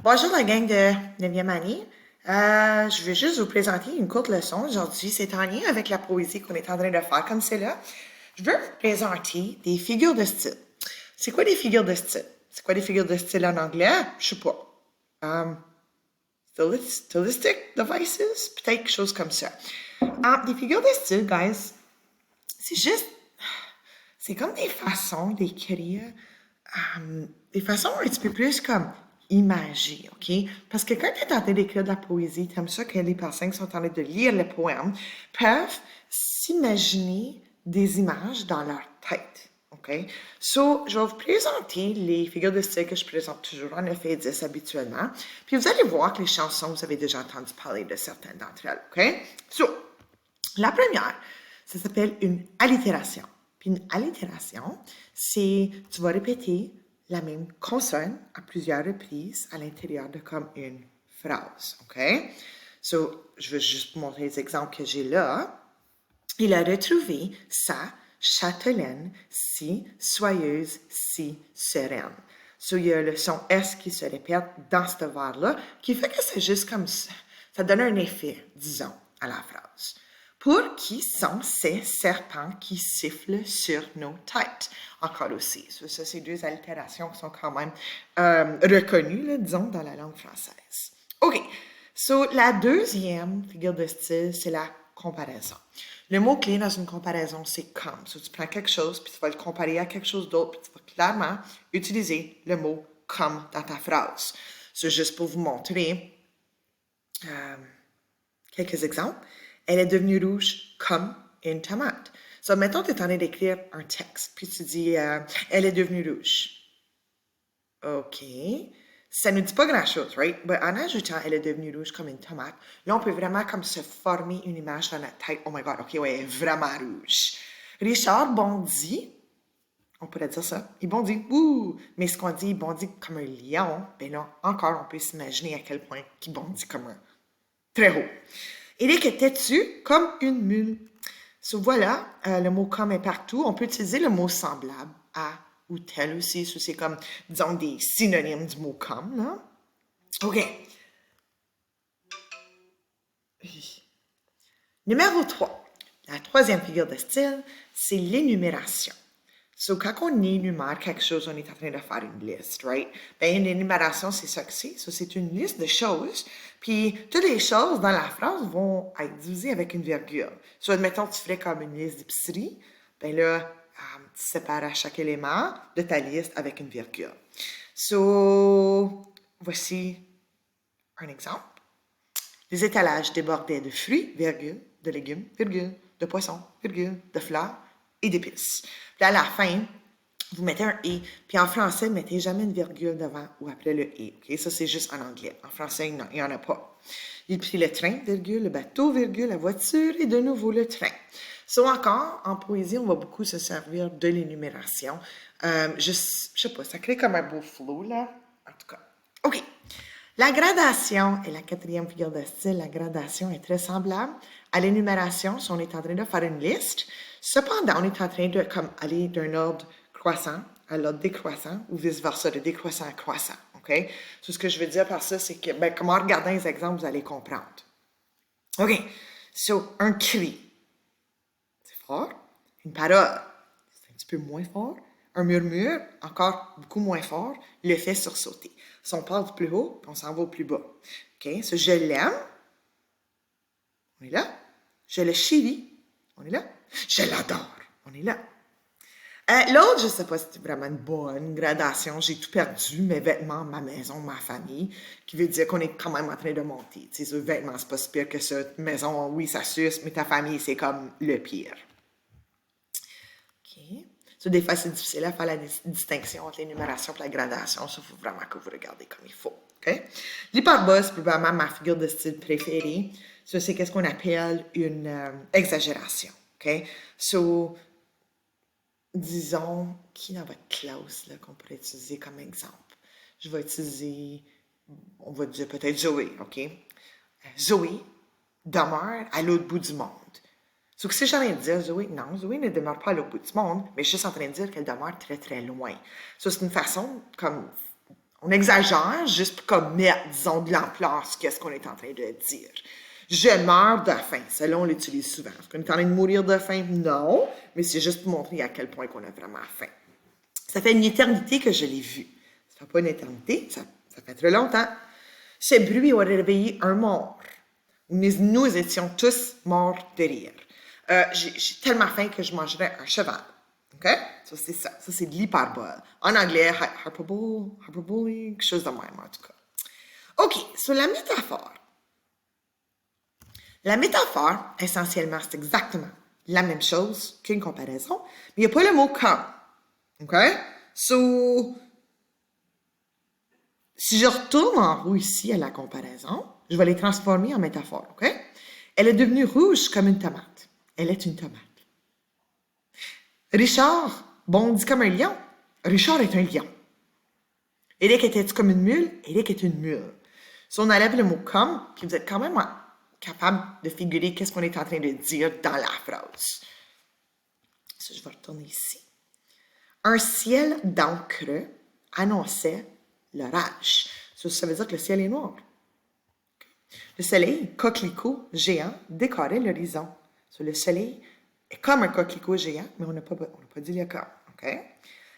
Bonjour la gang de 9e année. Je vais juste vous présenter une courte leçon aujourd'hui. C'est en lien avec la poésie qu'on est en train de faire comme c'est là. Je veux vous présenter des figures de style. C'est quoi des figures de style? C'est quoi des figures de style en anglais? Je sais pas. Um, Stylistic devices? Peut-être quelque chose comme ça. Des figures de style, guys, c'est juste, c'est comme des façons d'écrire, des façons un petit peu plus comme imagées, OK? Parce que quand tu es en train d'écrire de la poésie, tu aimes ça que les personnes qui sont en train de lire le poème peuvent s'imaginer des images dans leur tête, OK? So, je vais vous présenter les figures de style que je présente toujours en 9 et 10 habituellement. Puis vous allez voir que les chansons, vous avez déjà entendu parler de certaines d'entre elles, OK? So, la première, ça s'appelle une allitération. Puis une allitération, c'est tu vas répéter la même consonne à plusieurs reprises à l'intérieur de comme une phrase, OK? So, je vais juste vous montrer les exemples que j'ai là. Il a retrouvé sa châtelaine si soyeuse, si sereine. So, il y a le son S qui se répète dans ce vers-là, qui fait que c'est juste comme ça. Ça donne un effet, disons, à la phrase. Pour qui sont ces serpents qui sifflent sur nos têtes? Encore aussi. Ça, c'est deux allitérations qui sont quand même reconnues, là, disons, dans la langue française. OK. So, la deuxième figure de style, c'est la comparaison. Le mot-clé dans une comparaison, c'est comme. So, tu prends quelque chose, puis tu vas le comparer à quelque chose d'autre, puis tu vas clairement utiliser le mot comme dans ta phrase. C'est juste pour vous montrer quelques exemples. Elle est devenue rouge comme une tomate. So, mettons, tu es en train d'écrire un texte, puis tu dis elle est devenue rouge. OK. Ça ne dit pas grand-chose, right? Mais en ajoutant elle est devenue rouge comme une tomate, là, on peut vraiment comme se former une image dans notre tête. Oh my God, OK, ouais, elle est vraiment rouge. Richard bondit, on pourrait dire ça. Il bondit, ouh! Mais ce qu'on dit, il bondit comme un lion, ben là, encore, on peut s'imaginer à quel point il bondit comme un très haut. Eric était têtu comme une mule. So, voilà, le mot comme est partout. On peut utiliser le mot semblable à ou tel aussi. So, c'est comme, disons, des synonymes du mot comme. Là. OK. Numéro 3. La troisième figure de style, c'est l'énumération. So, quand on énumère quelque chose, on est en train de faire une liste, right? Ben, une énumération, c'est ça que c'est. So, c'est une liste de choses. Puis, toutes les choses dans la phrase vont être divisées avec une virgule. So, admettons, tu ferais comme une liste d'épicerie. Ben là, tu sépares à chaque élément de ta liste avec une virgule. So, voici un exemple. Les étalages débordaient de fruits, virgule, de légumes, virgule, de poissons, virgule, de fleurs et d'épices. Puis à la fin, vous mettez un « et ». Puis en français, ne mettez jamais une virgule devant ou après le « et ». Okay? Ça, c'est juste en anglais. En français, il n'y en a pas. Il prit le train, virgule, le bateau, virgule, la voiture et de nouveau le train. So encore, en poésie, on va beaucoup se servir de l'énumération. Je sais pas, ça crée comme un beau flow, là. En tout cas. OK. La gradation est la quatrième figure de style. La gradation est très semblable à l'énumération si on est en train de faire une liste. Cependant, on est en train de comme, aller d'un ordre croissant à l'ordre décroissant ou vice-versa, de décroissant à croissant. OK? So, ce que je veux dire par ça, c'est que, ben, comme en regardant les exemples, vous allez comprendre. OK. So, un cri. C'est fort. Une parole. C'est un petit peu moins fort. Un murmure, encore beaucoup moins fort, le fait sursauter. Si on part du plus haut, puis on s'en va au plus bas. OK? So, je l'aime. On est là. Je le chéris. On est là. Je l'adore. On est là. L'autre, je ne sais pas si c'est vraiment une bonne gradation. J'ai tout perdu, mes vêtements, ma maison, ma famille, qui veut dire qu'on est quand même en train de monter. Tu sais, vêtements, c'est pas si pire que ça. Maison, oui, ça suce, mais ta famille, c'est comme le pire. OK. So, des fois, c'est difficile à faire la distinction entre l'énumération et la gradation. Ça, il faut vraiment que vous regardez comme il faut. OK? L'hyperbole, c'est probablement ma figure de style préférée. Ça, c'est qu'est-ce qu'on appelle une exagération. OK? So, disons, qui dans votre classe là, qu'on pourrait utiliser comme exemple? Je vais utiliser, on va dire peut-être Zoé, OK? Zoé demeure à l'autre bout du monde. Ce que je suis en train de dire, Zoé, non, Zoé ne demeure pas à l'autre bout du monde, mais je suis juste en train de dire qu'elle demeure très, très loin. Ça, c'est une façon, comme, On exagère juste pour comme mettre, disons, de l'ampleur sur qu'est-ce qu'on est en train de dire. Je meurs de faim. Celle-là, on l'utilise souvent. Est-ce qu'on est en train de mourir de faim? Non. Mais c'est juste pour montrer à quel point qu'on a vraiment faim. Ça fait une éternité que je l'ai vu. Ça fait pas une éternité, ça fait très longtemps. Ce bruit aurait réveillé un mort. Nous étions tous morts de rire. J'ai tellement faim que je mangerais un cheval. OK? Ça, c'est ça. Ça, c'est de l'hyperbole. En anglais, hyperbole, quelque chose de même, en tout cas. OK, sur la métaphore. La métaphore, essentiellement, c'est exactement la même chose qu'une comparaison, mais il n'y a pas le mot comme. OK? So, si je retourne en roue ici à la comparaison, je vais les transformer en métaphore. OK? Elle est devenue rouge comme une tomate. Elle est une tomate. Richard bondit comme un lion. Richard est un lion. Eric était-tu comme une mule? Eric est une mule. Si on enlève le mot comme, puis vous êtes quand même capable de figurer qu'est-ce qu'on est en train de dire dans la phrase. Ça, je vais retourner ici. Un ciel d'encre annonçait l'orage. Ça veut dire que le ciel est noir. Le soleil, coquelicot géant, décorait l'horizon. Le soleil est comme un coquelicot géant, mais on n'a pas dit le comme. Okay?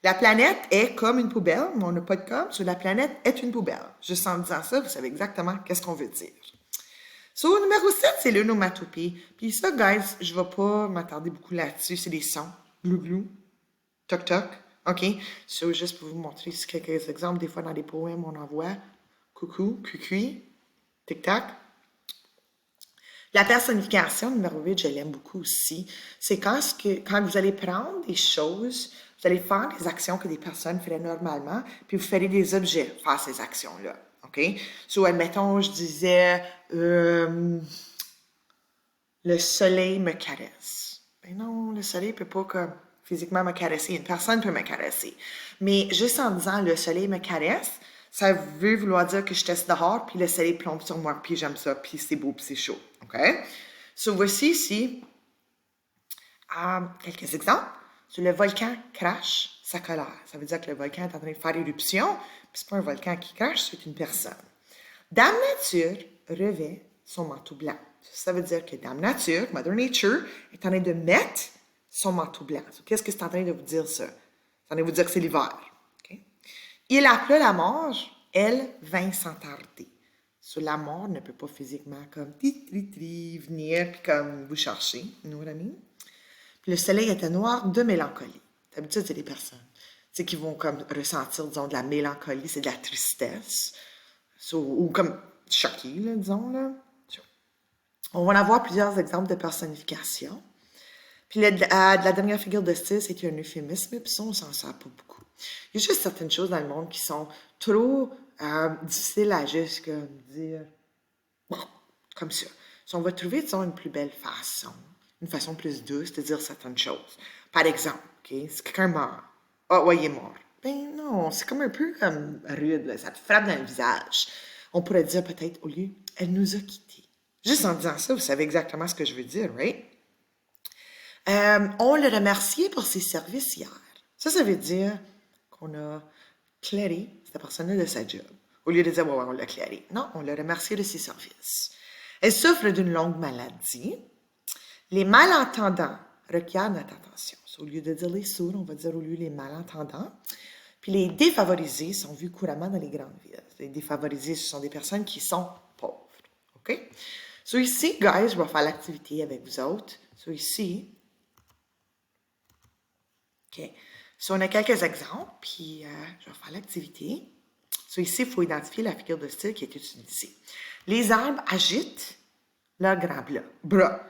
La planète est comme une poubelle, mais on n'a pas de comme. La planète est une poubelle. Juste en disant ça, vous savez exactement qu'est-ce qu'on veut dire. Numéro 7, c'est l'onomatopée. Puis ça, guys, je ne vais pas m'attarder beaucoup là-dessus. C'est des sons. Glou-glou. Toc-toc. OK? Juste pour vous montrer quelques exemples. Des fois, dans des poèmes, on en voit coucou, cucui, tic-tac. La personnification, numéro 8, je l'aime beaucoup aussi. C'est quand vous allez prendre des choses, vous allez faire des actions que des personnes feraient normalement, puis vous ferez des objets faire ces actions-là. OK? Admettons, je disais le soleil me caresse. Ben non, le soleil ne peut pas comme physiquement me caresser. Une personne peut me caresser. Mais juste en disant le soleil me caresse, ça veut vouloir dire que je teste dehors, puis le soleil plombe sur moi, puis j'aime ça, puis c'est beau, puis c'est chaud. OK? Voici ici quelques exemples. Le volcan crache sa colère. Ça veut dire que le volcan est en train de faire éruption, puis c'est pas un volcan qui crache, c'est une personne. Dame Nature revêt son manteau blanc. Ça veut dire que Dame Nature, Mother Nature, est en train de mettre son manteau blanc. Qu'est-ce que c'est en train de vous dire, ça? C'est en train de vous dire que c'est l'hiver. Okay? Il appela la mort, elle vint sans tarder. La mort ne peut pas physiquement comme venir puis comme vous chercher, nous amis. Puis le soleil était noir de mélancolie. D'habitude, c'est des personnes qui vont comme ressentir, disons, de la mélancolie, c'est de la tristesse. Ou comme choqué, là, disons. Là. On va en avoir plusieurs exemples de personnification. Puis de la dernière figure de style, c'est un euphémisme, puis ça, on s'en sert pas beaucoup. Il y a juste certaines choses dans le monde qui sont trop difficiles à juste comme dire bon, comme ça. On va trouver, disons, une plus belle façon, une façon plus douce de dire certaines choses. Par exemple, okay, si quelqu'un meurt, ouais, il est mort. Ben non, c'est comme un peu comme rude, là, ça te frappe dans le visage. On pourrait dire peut-être au lieu, elle nous a quittés. Juste en disant ça, vous savez exactement ce que je veux dire, right? On le remerciait pour ses services hier. Ça veut dire qu'on a clairé cette personne-là de sa job. Au lieu de dire, ouais, on l'a clairé. Non, on l'a remercié de ses services. Elle souffre d'une longue maladie. Les malentendants requièrent notre attention. Au lieu de dire les sourds, on va dire au lieu les malentendants. Puis les défavorisés sont vus couramment dans les grandes villes. Les défavorisés, ce sont des personnes qui sont pauvres. OK? Ici, guys, je vais faire l'activité avec vous autres. Ici, OK. On a quelques exemples, puis je vais faire l'activité. Ici, il faut identifier la figure de style qui est utilisée. Les arbres agitent leur grand bras.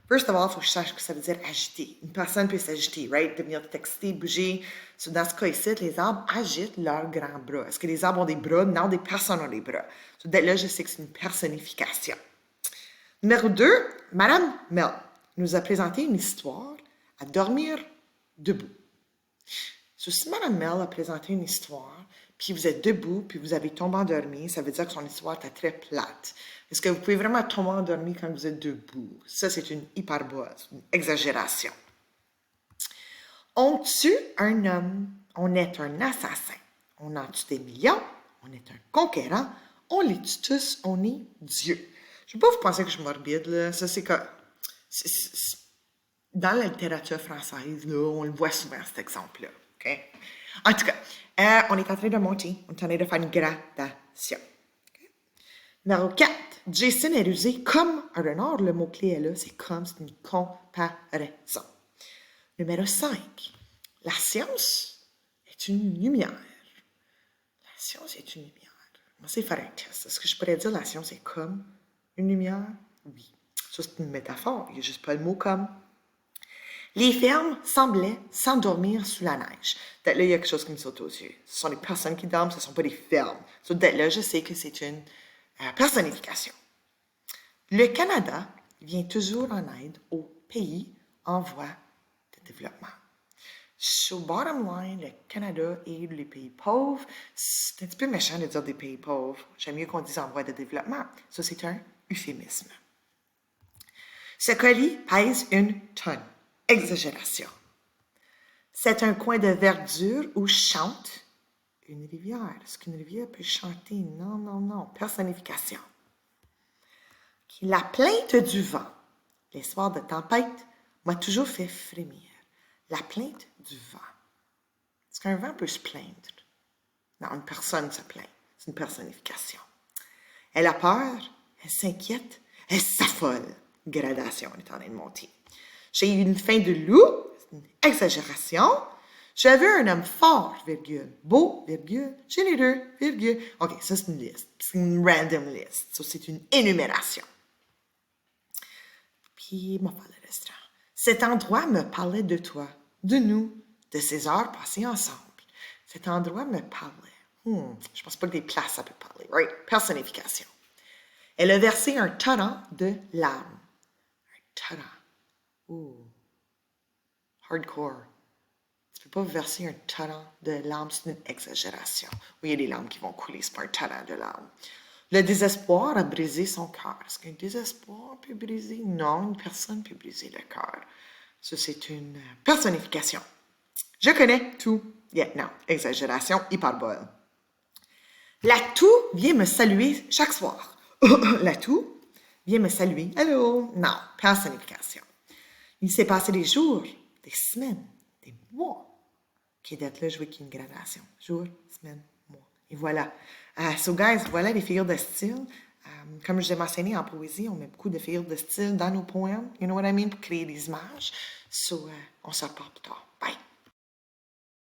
First of all, il faut que je sache ce que ça veut dire agiter. Une personne peut s'agiter, right? Devenir textée, bouger. Dans ce cas ici, les arbres agitent leurs grands bras. Est-ce que les arbres ont des bras? Non, des personnes ont des bras. Là, je sais que c'est une personnification. Numéro 2, Madame Mel nous a présenté une histoire à dormir debout. Si Madame Mel a présenté une histoire, puis vous êtes debout, puis vous avez tombé endormi, ça veut dire que son histoire était très plate. Est-ce que vous pouvez vraiment tomber endormi quand vous êtes debout? Ça, c'est une hyperbole, une exagération. On tue un homme, on est un assassin. On en tue des millions, on est un conquérant, on les tue tous, on est Dieu. Je ne vais pas vous penser que je suis morbide, là. Ça, c'est que... Dans la littérature française, là, on le voit souvent, cet exemple-là. OK? En tout cas, on est en train de monter. On est en train de faire une gradation. Okay? Numéro 4. Jason est rusé comme un renard. Le mot-clé est là. C'est comme, c'est une comparaison. Numéro 5. La science est une lumière. La science est une lumière. On va essayer de faire un test. Est-ce que je pourrais dire la science est comme une lumière? Oui. Ça, c'est une métaphore. Il n'y a juste pas le mot comme. Les fermes semblaient s'endormir sous la neige. Peut-être là, il y a quelque chose qui me saute aux yeux. Ce sont des personnes qui dorment, ce ne sont pas des fermes. Peut-être là, je sais que c'est une personnification. Le Canada vient toujours en aide aux pays en voie de développement. So, bottom line, le Canada aide les pays pauvres. C'est un petit peu méchant de dire des pays pauvres. J'aime mieux qu'on dise en voie de développement. Ça, c'est un euphémisme. Ce colis pèse 1 tonne. Exagération. C'est un coin de verdure où chante une rivière. Est-ce qu'une rivière peut chanter? Non, non, non. Personnification. La plainte du vent, les soirs de tempête, m'a toujours fait frémir. La plainte du vent. Est-ce qu'un vent peut se plaindre? Non, une personne se plaint. C'est une personnification. Elle a peur, elle s'inquiète, elle s'affole. Gradation, on est en train de monter. J'ai eu une faim de loup, c'est une exagération. J'ai vu un homme fort, virgule, beau, virgule, généreux, virgule. OK, ça c'est une liste. C'est une random list. Ça, c'est une énumération. Puis, on va faire le restant. Cet endroit me parlait de toi, de nous, de ces heures passées ensemble. Cet endroit me parlait. Je pense pas que des places, ça peut parler, right? Personnification. Elle a versé un torrent de larmes. Un torrent. Ouh. Hardcore. Tu peux pas verser un torrent de larmes, c'est une exagération. Oui, il y a des larmes qui vont couler, c'est pas un torrent de larmes. Le désespoir a brisé son cœur. Est-ce qu'un désespoir peut briser? Non, une personne peut briser le cœur. Ça, c'est une personnification. Je connais tout. Yeah, non, exagération, hyperbole. La toux vient me saluer chaque soir. La toux vient me saluer. Allô? Non, personnification. Il s'est passé des jours, des semaines, des mois. OK, d'être là, je veux qu'il y ait une gradation. Jours, semaines, mois. Et voilà. So, guys, voilà les figures de style. Comme je l'ai mentionné en poésie, on met beaucoup de figures de style dans nos poèmes. You know what I mean? Pour créer des images. So, on se reparle plus tard.